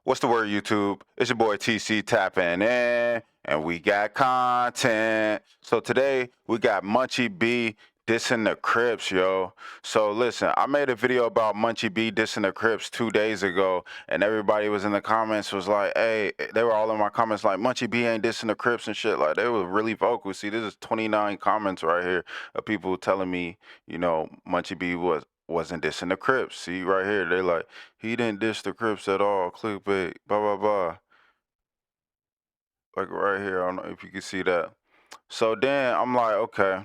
What's the word, YouTube? It's your boy TC tapping in, and we got content. So today we got Munchie B dissing the Crips, yo. So listen, I made a video about Munchie B dissing the Crips 2 days ago, and everybody was in the comments was like, hey, they were all in my comments like, Munchie B ain't dissing the Crips and shit. Like, they were really vocal. See, this is 29 comments right here of people telling me, you know, Munchie B wasn't dissing the Crips. See, right here, they're like, he didn't diss the Crips at all. Clickbait, blah, blah, blah. Like right here, I don't know if you can see that. So then I'm like, okay,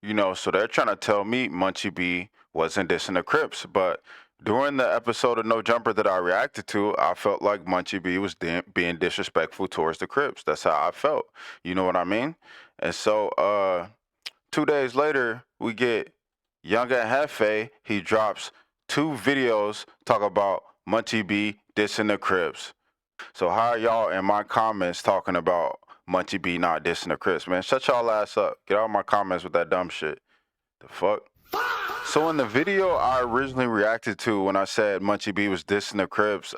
you know, so they're trying to tell me Munchie B wasn't dissing the Crips. But during the episode of No Jumper that I reacted to, I felt like Munchie B was being disrespectful towards the Crips. That's how I felt. You know what I mean? And so 2 days later, we get Young and Hefe. He drops 2 videos talk about Munchie B dissing the Crips. So how are y'all in my comments talking about Munchie B not dissing the Crips, man? Shut y'all ass up. Get out of my comments with that dumb shit. The fuck? So in the video I originally reacted to when I said Munchie B was dissing the Crips,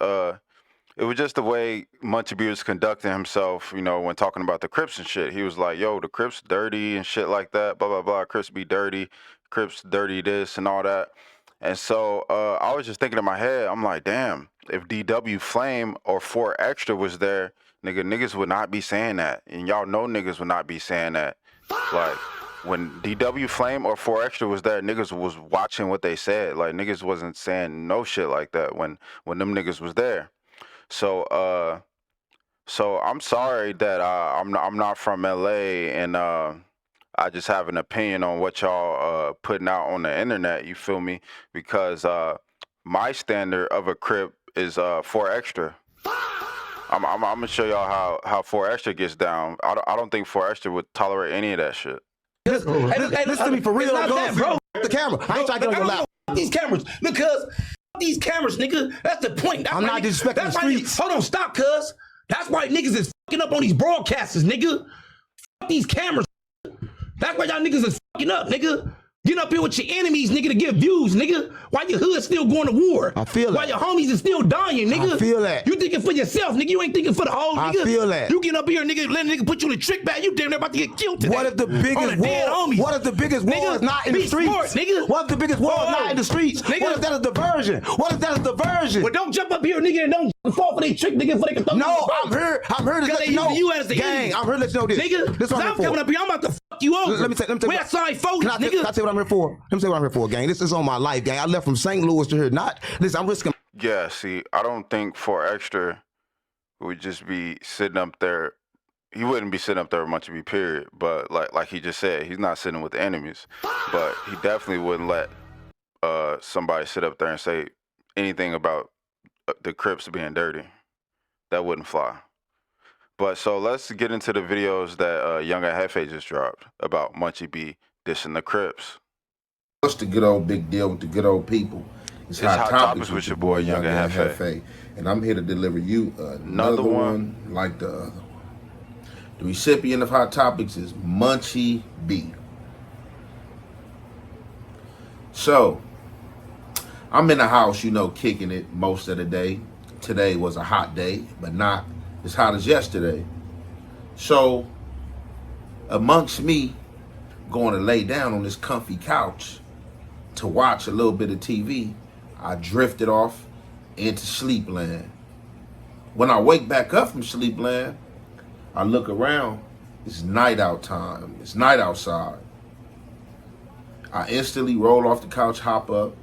it was just the way Munchie B was conducting himself, you know, when talking about the Crips and shit. He was like, yo, the Crips dirty and shit like that, blah, blah, blah. Crips be dirty, Crips dirty this and all that. And so I was just thinking in my head, I'm like, damn, if DW Flame or 4 Extra was there, niggas would not be saying that. And y'all know niggas would not be saying that. Like, when DW Flame or 4 Extra was there, niggas was watching what they said. Like, niggas wasn't saying no shit like that when them niggas was there. So so I'm sorry that I'm not from LA and I just have an opinion on what y'all putting out on the internet, you feel me? Because my standard of a Crip is 4 Extra. I'm gonna show y'all how 4 Extra gets down. I don't think 4 Extra would tolerate any of that shit. Listen to me for real, bro. The camera. I ain't trying to get on your lap. These cameras, because these cameras, nigga. That's the point. That's I'm not disrespecting the streets. Hold on, stop, cuz. That's why niggas is fucking up on these broadcasters, nigga. Fuck these cameras. That's why y'all niggas is fucking up, nigga. Get up here with your enemies, nigga, to get views, nigga. Why your hood still going to war? I feel that. Why your homies is still dying, nigga. I feel that. You thinking for yourself, nigga. You ain't thinking for the whole, nigga. I feel that. You get up here, nigga, let a nigga put you in a trick bag. You damn near about to get killed today. What if the biggest war? What if the biggest war is not in the streets? Smart, nigga. What if the biggest war is not in the streets? Nigga. What if that is diversion? What if that is diversion? Well, don't jump up here, nigga, and don't fall for they trick, nigga, for they can throw No, I'm here to let you know. You as the gang, enemy. I'm here to let you know this. Nigga, this what I'm coming up here, I'm about to fuck you over. Let me say West side folks, nigga. Can I tell you what I'm here for? Let me tell you what I'm here for, gang. This is on my life, gang. I left from St. Louis to here. Listen, I'm risking. Yeah, see, I don't think 4 Extra would just be sitting up there. He wouldn't be sitting up there with Munchie B, period. But like he just said, he's not sitting with the enemies. But he definitely wouldn't let somebody sit up there and say anything about the Crips being dirty. That wouldn't fly. But so let's get into the videos that Young and Hefe just dropped about Munchie B dissing the Crips. What's the good old big deal with the good old people? It's Hot Topics with your boy Young and Hefe. And I'm here to deliver you another one like the other one. The recipient of Hot Topics is Munchie B. So, I'm in the house, you know, kicking it most of the day. Today was a hot day, but not as hot as yesterday. So, amongst me going to lay down on this comfy couch to watch a little bit of TV, I drifted off into sleepland. When I wake back up from sleepland, I look around. It's night out time. It's night outside. I instantly roll off the couch, hop up,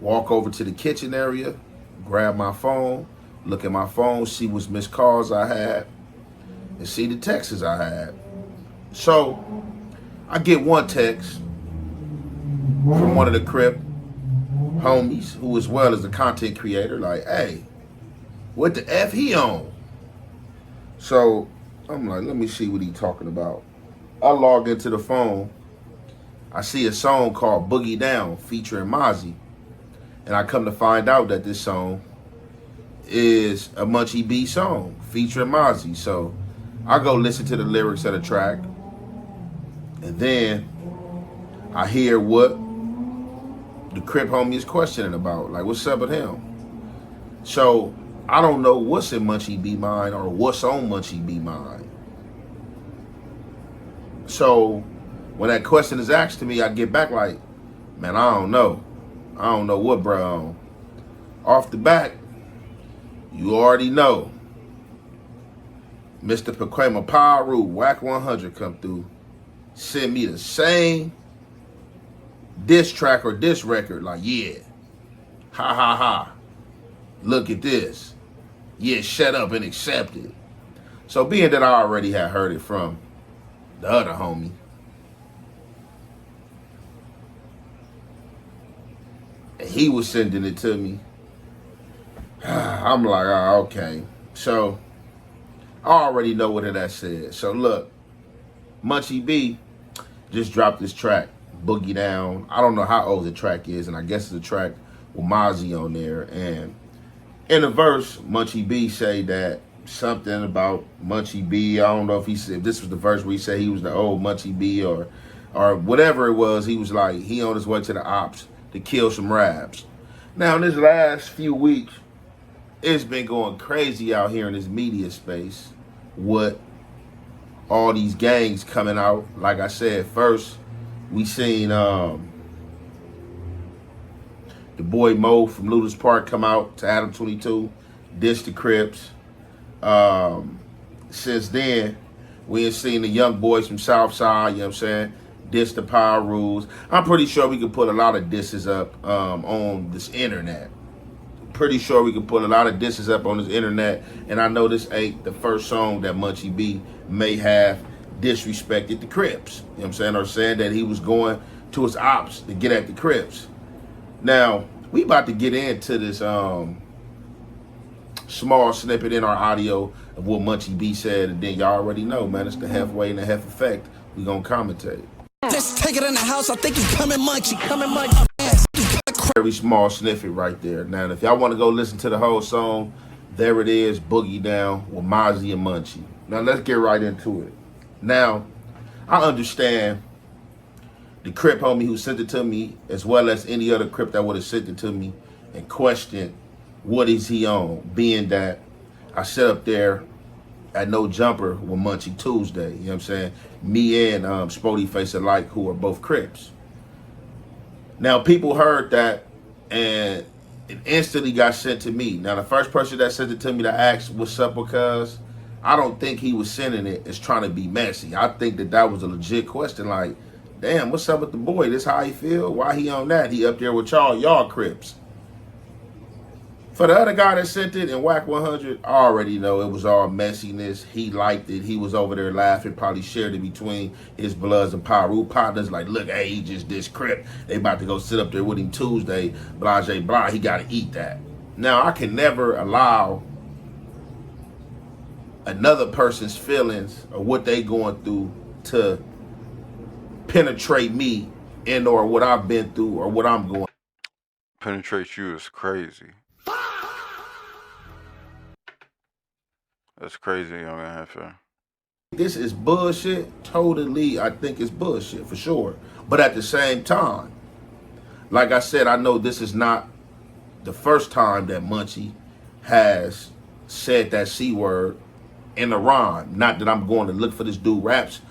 walk over to the kitchen area, grab my phone, look at my phone, see what missed calls I had, and see the texts I had. So I get one text from one of the Crip homies, who as well as the content creator, like, hey, what the F he on? So I'm like, let me see what he talking about. I log into the phone. I see a song called Boogie Down featuring Mozzie. And I come to find out that this song is a Munchie B song featuring Mozzie. So I go listen to the lyrics of the track. And then I hear what the Crip homie is questioning about. Like, what's up with him? So I don't know what's in Munchie B mind or what's on Munchie B mind. So when that question is asked to me, I get back like, man, I don't know. I don't know what bro on. Off the back, you already know. Mr. Paquema Paru, Whack 100 come through. Send me the same diss track or diss record. Like, yeah. Ha ha ha. Look at this. Yeah, shut up and accept it. So being that I already had heard it from the other homie, and he was sending it to me, I'm like, oh, okay. So I already know what that said. So look, Munchie B just dropped this track, Boogie Down. I don't know how old the track is, and I guess it's a track with Mozzie on there. And in the verse, Munchie B say that something about Munchie B. I don't know if he said, if this was the verse where he said he was the old Munchie B or whatever it was. He was like, he on his way to the ops to kill some raps. Now in this last few weeks, it's been going crazy out here in this media space with all these gangs coming out. Like I said, first we seen the boy Mo from Ludus Park come out to Adam 22, diss the Crips. Since then, we have seen the young boys from Southside, you know what I'm saying, diss the Power Rules. I'm pretty sure we could put a lot of disses up on this internet. Pretty sure we could put a lot of disses up on this internet, and I know this ain't the first song that Munchie B may have disrespected the Crips. You know what I'm saying? Or saying that he was going to his ops to get at the Crips. Now, we about to get into this small snippet in our audio of what Munchie B said, and then y'all already know, man, it's the halfway and the half effect. We gonna commentate. Let's take it in the house. I think you coming Munchie, coming Munchie. Yes. Very small snippet right there. Now, if y'all want to go listen to the whole song, there it is, Boogie Down with Mozzie and Munchie. Now, let's get right into it. Now, I understand the Crip homie who sent it to me, as well as any other Crip that would have sent it to me and questioned what is he on, being that I sat up there at No Jumper with Munchie Tuesday, you know what I'm saying? Me and Spody Face alike, who are both Crips. Now, people heard that, and it instantly got sent to me. Now, the first person that sent it to me to ask what's up, because I don't think he was sending it as trying to be messy. I think that was a legit question, like, damn, what's up with the boy? This how he feel? Why he on that? He up there with y'all Crips. For the other guy that sent it and Whack 100, I already know it was all messiness. He liked it. He was over there laughing, probably shared it between his Bloods and Paru partners. Like, look, hey, he just this Crip. They about to go sit up there with him Tuesday. Blase blah, he got to eat that. Now, I can never allow another person's feelings or what they going through to penetrate me and or what I've been through or what I'm going. Penetrate you is crazy. That's crazy, young heifer. This is bullshit. Totally, I think it's bullshit for sure. But at the same time, like I said, I know this is not the first time that Munchie has said that C word in a rhyme. Not that I'm going to look for this dude raps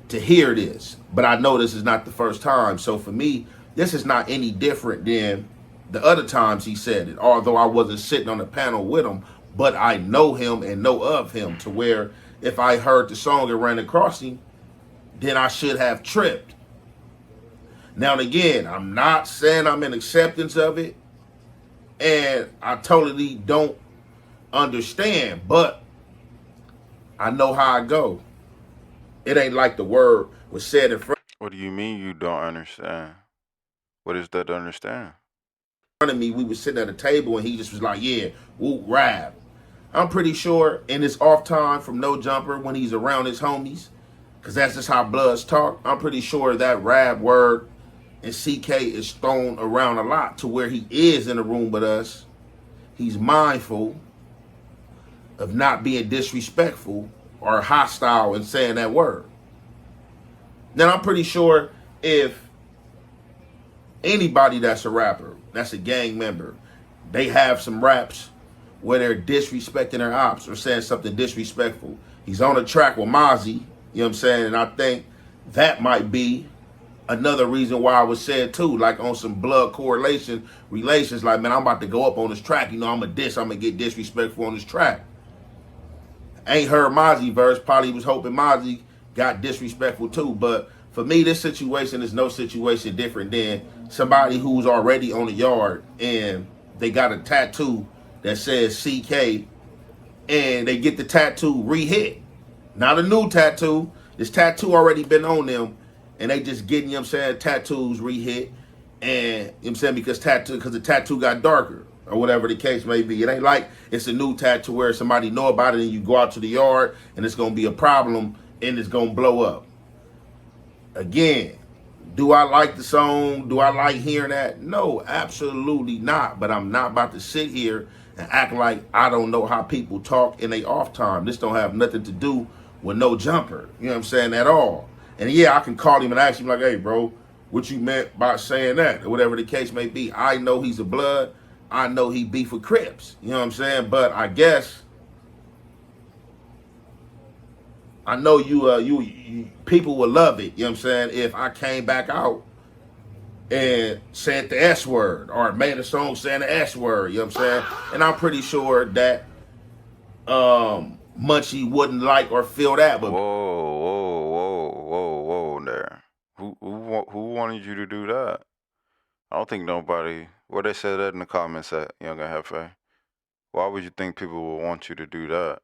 to hear this, but I know this is not the first time. So for me, this is not any different than the other times he said it, although I wasn't sitting on the panel with him, but I know him and know of him to where if I heard the song and ran across him, then I should have tripped. Now and again, I'm not saying I'm in acceptance of it, and I totally don't understand, but I know how I go. It ain't like the word was said in front. What do you mean you don't understand? What is that to understand? Of me, we was sitting at a table and he just was like, yeah, woo, rap. I'm pretty sure in his off time from No Jumper when he's around his homies, because that's just how Bloods talk, I'm pretty sure that rap word and CK is thrown around a lot to where he is in the room with us. He's mindful of not being disrespectful or hostile in saying that word. Now, I'm pretty sure if anybody that's a rapper, that's a gang member, they have some raps where they're disrespecting their ops or saying something disrespectful. He's on a track with Mozzie, you know what I'm saying? And I think that might be another reason why I was said too, like on some blood correlation relations, like, man, I'm about to go up on this track, you know, I'm gonna get disrespectful on this track. Ain't heard Mozzie verse, probably was hoping Mozzie got disrespectful too, but for me, this situation is no situation different than somebody who's already on the yard and they got a tattoo that says CK and they get the tattoo re-hit. Not a new tattoo. This tattoo already been on them and they just getting, you know what I'm saying, tattoos re-hit. And, you know what I'm saying, because the tattoo got darker or whatever the case may be. It ain't like it's a new tattoo where somebody know about it and you go out to the yard and it's going to be a problem and it's going to blow up. Again, do I like the song? Do I like hearing that? No, absolutely not. But I'm not about to sit here and act like I don't know how people talk in their off time. This don't have nothing to do with No Jumper. You know what I'm saying? At all. And yeah, I can call him and ask him like, hey, bro, what you meant by saying that? Or whatever the case may be. I know he's a blood. I know he beef with Crips. You know what I'm saying? But I guess I know you people would love it, you know what I'm saying, if I came back out and said the S word or made a song saying the S word, you know what I'm saying? And I'm pretty sure that Munchie wouldn't like or feel that. But whoa there. Who wanted you to do that? I don't think nobody. What they said that in the comments at Young and Hefe. Why would you think people would want you to do that?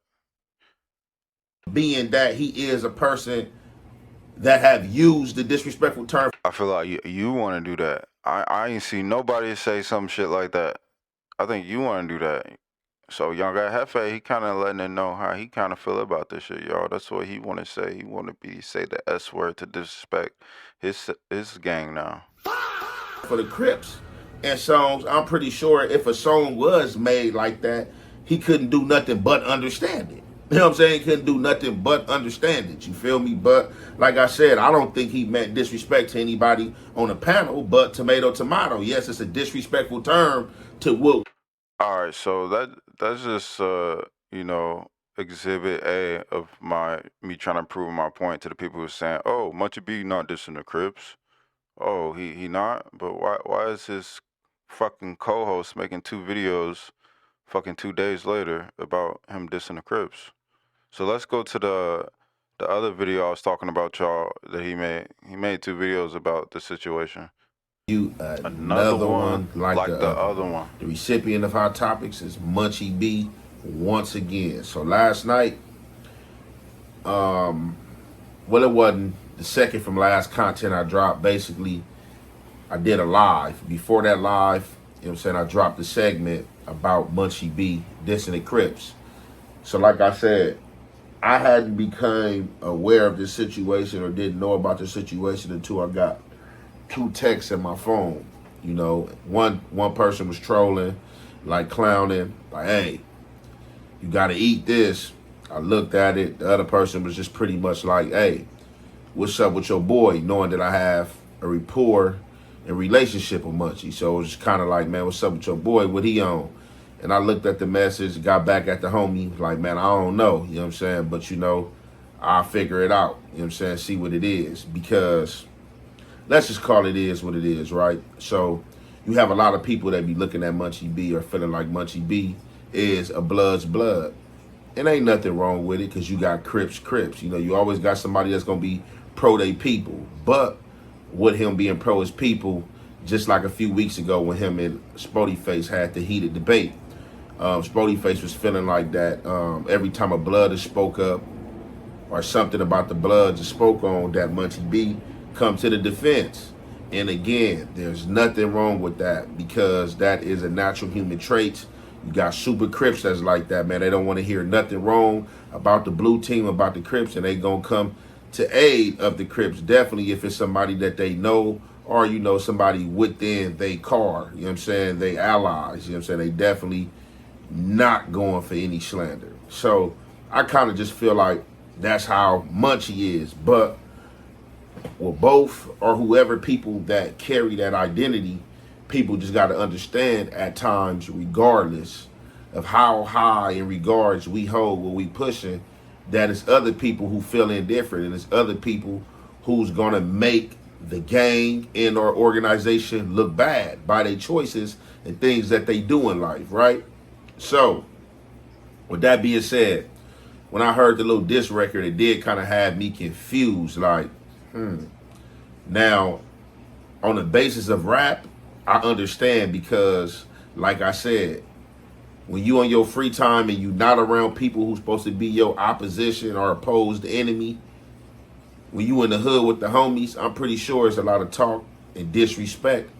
Being that he is a person that have used the disrespectful term. I feel like you want to do that. I ain't seen nobody say some shit like that. I think you want to do that. So Young guy Hefe, he kind of letting it know how he kind of feel about this shit, y'all. That's what he want to say. He want to say the S word to disrespect his gang now. For the Crips and songs, I'm pretty sure if a song was made like that, he couldn't do nothing but understand it. You know what I'm saying? He couldn't do nothing but understand it. You feel me? But like I said, I don't think he meant disrespect to anybody on the panel, but tomato, tomato. Yes, it's a disrespectful term to what. All right, so that's just you know, exhibit A of me trying to prove my point to the people who are saying, oh, Munchie B not dissing the Crips. Oh, he not? But why is his fucking co-host making 2 videos fucking 2 days later about him dissing the Crips? So let's go to the other video I was talking about, y'all, that he made. He made 2 videos about the situation. Another one like the other one. The recipient of Hot Topics is Munchie B once again. So last night, well, it wasn't the second from last content I dropped. Basically, I did a live. Before that live, you know what I'm saying, I dropped a segment about Munchie B dissing the Crips. So like I said, I hadn't become aware of this situation or didn't know about the situation until I got 2 texts in my phone. You know, one person was trolling, like clowning, like, hey, you gotta eat this. I looked at it. The other person was just pretty much like, hey, what's up with your boy? Knowing that I have a rapport and relationship with Munchie. So it was just kind of like, man, what's up with your boy? What he on? And I looked at the message, got back at the homie, like, man, I don't know, you know what I'm saying? But, you know, I'll figure it out, you know what I'm saying? See what it is. Because let's just call it is what it is, right? So you have a lot of people that be looking at Munchie B or feeling like Munchie B is a blood's blood. It ain't nothing wrong with it because you got Crips. You know, you always got somebody that's going to be pro they people. But with him being pro his people, just like a few weeks ago when him and Spodyface had the heated debate, Spodyface was feeling like that every time a blood is spoke up or something about the Bloods is spoke on, that Munchie B come to the defense. And again, there's nothing wrong with that because that is a natural human trait. You got super Crips that's like that, man. They don't want to hear nothing wrong about the blue team, about the Crips, and they gonna come to aid of the Crips, definitely if it's somebody that they know or, you know, somebody within they car, you know what I'm saying, they allies, you know what I'm saying, they definitely not going for any slander. So I kind of just feel like that's how Munchie is. But with both or whoever people that carry that identity, people just got to understand at times, regardless of how high in regards we hold what we pushing, that it's other people who feel indifferent, and it's other people who's gonna make the gang and our organization look bad by their choices and things that they do in life, right? So, with that being said, when I heard the little diss record, it did kind of have me confused. Like, Now, on the basis of rap, I understand because, like I said, when you on your free time and you not around people who's supposed to be your opposition or opposed enemy, when you in the hood with the homies, I'm pretty sure there's a lot of talk and disrespect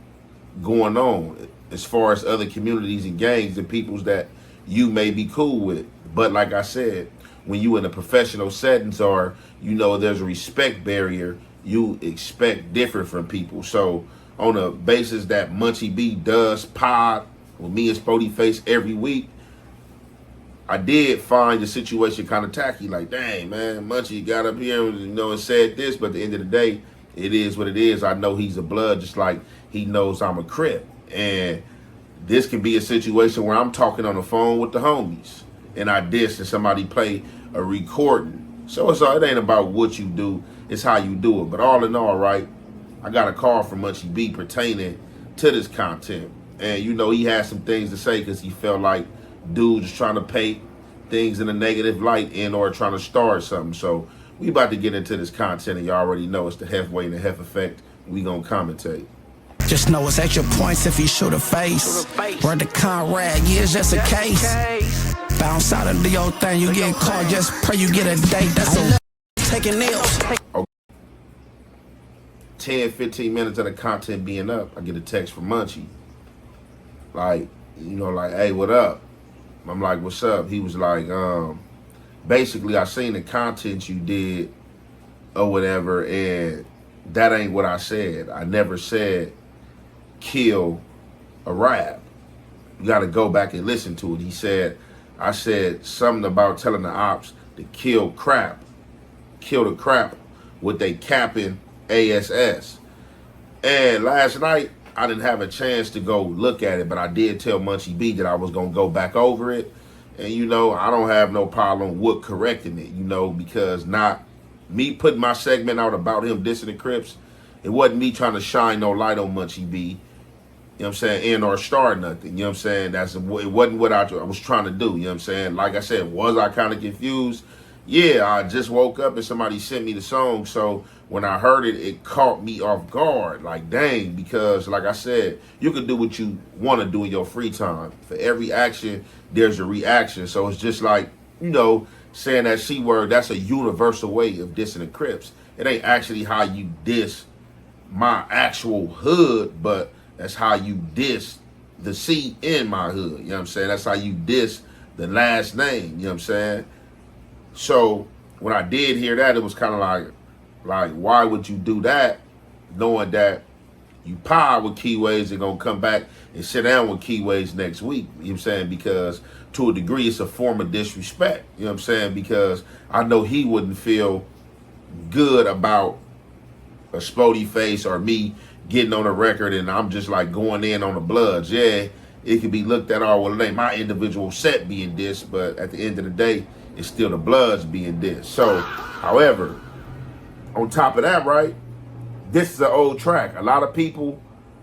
going on as far as other communities and gangs and peoples that you may be cool with. But like I said, when you in a professional settings or there's a respect barrier, you expect different from people. So on the basis that Munchie B does pod with me and Spody Face every week, I did find the situation kind of tacky. Like, dang, man, Munchie got up here and said this, but at the end of the day, it is what it is. I know he's a blood, just like he knows I'm a Crip. And this can be a situation where I'm talking on the phone with the homies and I diss and somebody play a recording. So it ain't about what you do, it's how you do it. But all in all, right, I got a call from Munchie B pertaining to this content. And he had some things to say because he felt like dudes trying to paint things in a negative light or trying to start something. So we about to get into this content, and y'all already know it's the Hef Weight and the Hef Effect. We gonna commentate. Just know it's extra points if you shoot a face. Word to Conrad, yeah, it's just a case. Bounce out and do your thing, you get caught, just pray you get a date. That's a taking nails. Okay. 10, 15 minutes of the content being up, I get a text from Munchie. Like, hey, what up? I'm like, what's up? He was like, basically, I seen the content you did or whatever, and that ain't what I said. I never said kill a rap. You got to go back and listen to it. He said, I said something about telling the ops to kill the crap with they capping ASS. And last night, I didn't have a chance to go look at it, but I did tell Munchie B that I was going to go back over it. And, I don't have no problem with correcting it, because not me putting my segment out about him dissing the Crips, it wasn't me trying to shine no light on Munchie B, and or start nothing, it wasn't what I was trying to do, Like I said, was I kind of confused? Yeah, I just woke up and somebody sent me the song, so when I heard it, it caught me off guard. Like, dang, because like I said, you can do what you want to do in your free time. For every action, there's a reaction. So it's just like, saying that C word, that's a universal way of dissing the Crips. It ain't actually how you diss my actual hood, but that's how you diss the C in my hood. That's how you diss the last name. So when I did hear that, it was kind of like, why would you do that, knowing that you pie with Keyways and gonna come back and sit down with Keyways next week? Because to a degree, it's a form of disrespect. Because I know he wouldn't feel good about a Spody Face or me getting on a record and I'm just like going in on the Bloods. Yeah, it could be looked at all, well, it ain't my individual set being dissed, but at the end of the day, it's still the Bloods being dissed. So, however, on top of that, right, this is an old track. A lot of people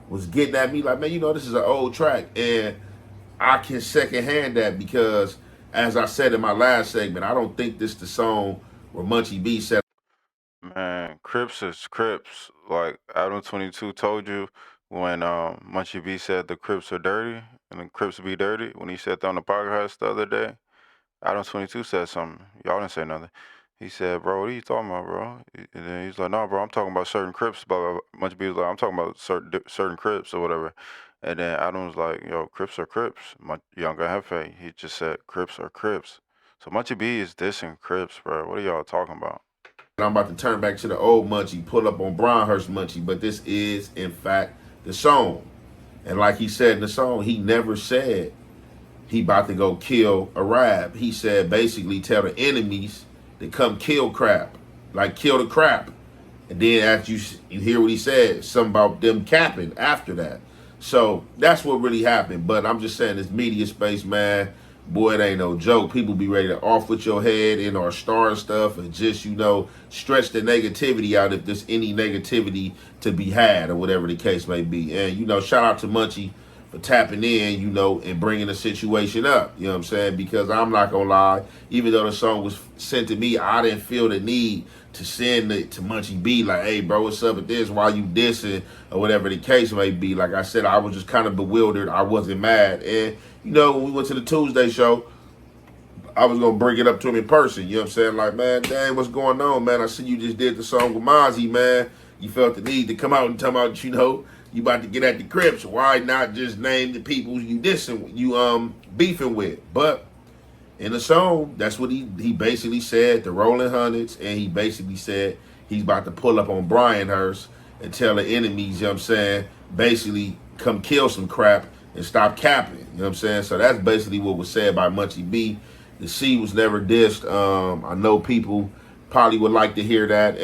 was getting at me like, man, this is an old track. And I can secondhand that because, as I said in my last segment, I don't think this is the song where Munchie B said, Man, Crips is Crips. Like Adam 22 told you when Munchie B said the Crips are dirty and the Crips be dirty, when he said that on the podcast the other day, Adam 22 said something. Y'all didn't say nothing. He said, bro, what are you talking about, bro? And then he's like, no, bro, I'm talking about certain Crips. Blah, blah, blah. Munchie B was like, I'm talking about certain Crips or whatever. And then Adam was like, yo, Crips are Crips. My younger Hefe, he just said Crips are Crips. So Munchie B is dissing Crips, bro. What are y'all talking about? I'm about to turn back to the old Munchie, pull up on Brownhurst Munchie, but this is, in fact, the song. And like he said in the song, he never said he about to go kill a rap. He said basically tell the enemies to come kill crap, like kill the crap. And then after you hear what he said, something about them capping after that. So that's what really happened. But I'm just saying this media space, man, boy, it ain't no joke. People be ready to off with your head in our star and stuff and just, you know, stretch the negativity out if there's any negativity to be had or whatever the case may be. And, you know, shout out to Munchie for tapping in, you know, and bringing the situation up. You know what I'm saying? Because I'm not going to lie, even though the song was sent to me, I didn't feel the need to send it to Munchie B like, hey, bro, what's up with this? Why you dissing? Or whatever the case may be. Like I said, I was just kind of bewildered. I wasn't mad. And, you know, when we went to the Tuesday show, I was going to bring it up to him in person. You know what I'm saying? Like, man, dang, what's going on, man? I see you just did the song with Mozzie, man. You felt the need to come out and tell about, you know, you about to get at the Crips. Why not just name the people you dissing, you beefing with? But in the song, that's what he basically said, the Rolling Hundreds, and he basically said he's about to pull up on Brian Hurst and tell the enemies, you know what I'm saying, basically come kill some crap and stop capping. You know what I'm saying? So that's basically what was said by Munchie B. The C was never dissed. I know people probably would like to hear that. And